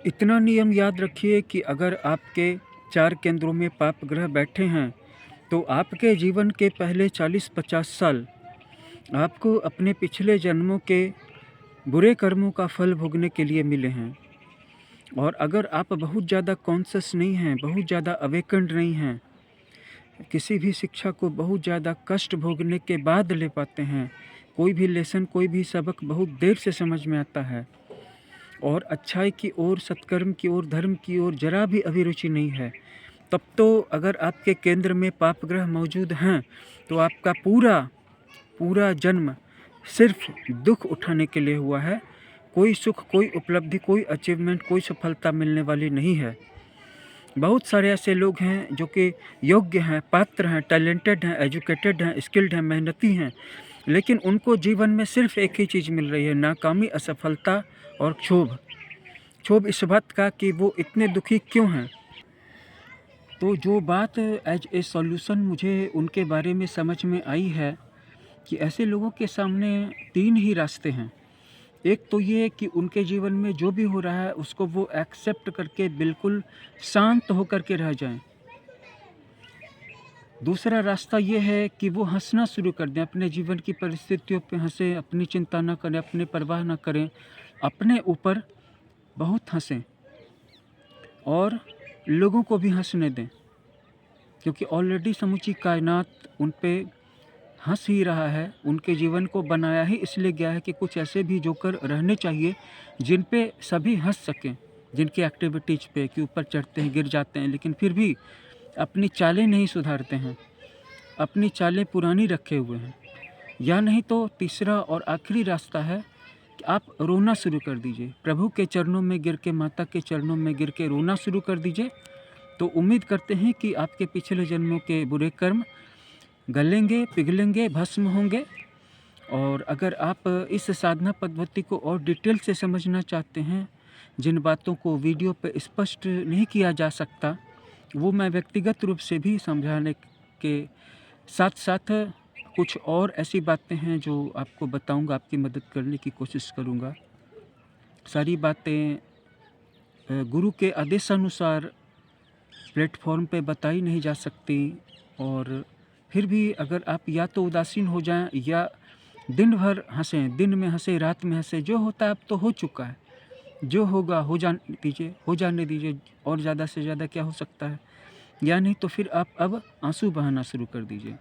इतना नियम याद रखिए कि अगर आपके 4 केंद्रों में पाप ग्रह बैठे हैं तो आपके जीवन के पहले 40-50 साल आपको अपने पिछले जन्मों के बुरे कर्मों का फल भोगने के लिए मिले हैं। और अगर आप बहुत ज़्यादा कॉन्शियस नहीं हैं, बहुत ज़्यादा अवेकन्ड नहीं हैं, किसी भी शिक्षा को बहुत ज़्यादा कष्ट भोगने के बाद ले पाते हैं, कोई भी लेसन, कोई भी सबक बहुत देर से समझ में आता है और अच्छाई की ओर, सत्कर्म की ओर, धर्म की ओर जरा भी अभिरुचि नहीं है, तब तो अगर आपके केंद्र में पाप ग्रह मौजूद हैं तो आपका पूरा जन्म सिर्फ दुख उठाने के लिए हुआ है। कोई सुख, कोई उपलब्धि, कोई अचीवमेंट, कोई सफलता मिलने वाली नहीं है। बहुत सारे ऐसे लोग हैं जो कि योग्य हैं, पात्र हैं, टैलेंटेड हैं, एजुकेटेड हैं, स्किल्ड हैं, मेहनती हैं, लेकिन उनको जीवन में सिर्फ एक ही चीज़ मिल रही है, नाकामी, असफलता और क्षोभ इस बात का कि वो इतने दुखी क्यों हैं। तो जो बात एज ए सॉल्यूशन मुझे उनके बारे में समझ में आई है कि ऐसे लोगों के सामने 3 ही रास्ते हैं। एक तो ये कि उनके जीवन में जो भी हो रहा है उसको वो एक्सेप्ट करके बिल्कुल शांत होकर के रह जाएं। दूसरा रास्ता ये है कि वो हंसना शुरू कर दें, अपने जीवन की परिस्थितियों पे हंसें, अपनी चिंता ना करें, अपनी परवाह ना करें, अपने ऊपर बहुत हंसें और लोगों को भी हंसने दें, क्योंकि ऑलरेडी समूची कायनात उन पे हंस ही रहा है। उनके जीवन को बनाया ही इसलिए गया है कि कुछ ऐसे भी जोकर रहने चाहिए जिन पे सभी हंस सकें, जिनकी एक्टिविटीज़ पे कि ऊपर चढ़ते हैं, गिर जाते हैं, लेकिन फिर भी अपनी चालें नहीं सुधारते हैं, अपनी चालें पुरानी रखे हुए हैं। या नहीं तो तीसरा और आखिरी रास्ता है कि आप रोना शुरू कर दीजिए, प्रभु के चरणों में गिर के, माता के चरणों में गिर के रोना शुरू कर दीजिए। तो उम्मीद करते हैं कि आपके पिछले जन्मों के बुरे कर्म गलेंगे, पिघलेंगे, भस्म होंगे। और अगर आप इस साधना पद्धति को और डिटेल से समझना चाहते हैं, जिन बातों को वीडियो पे स्पष्ट नहीं किया जा सकता, वो मैं व्यक्तिगत रूप से भी समझाने के साथ साथ कुछ और ऐसी बातें हैं जो आपको बताऊंगा, आपकी मदद करने की कोशिश करूंगा। सारी बातें गुरु के आदेशानुसार प्लेटफॉर्म पे बताई नहीं जा सकती। और फिर भी अगर आप या तो उदासीन हो जाएं या दिन भर हंसें, दिन में हंसे, रात में हंसे, जो होता है अब तो हो चुका है, जो होगा हो जाने दीजिए, और ज़्यादा से ज़्यादा क्या हो सकता है। या नहीं तो फिर आप अब आंसू बहाना शुरू कर दीजिए।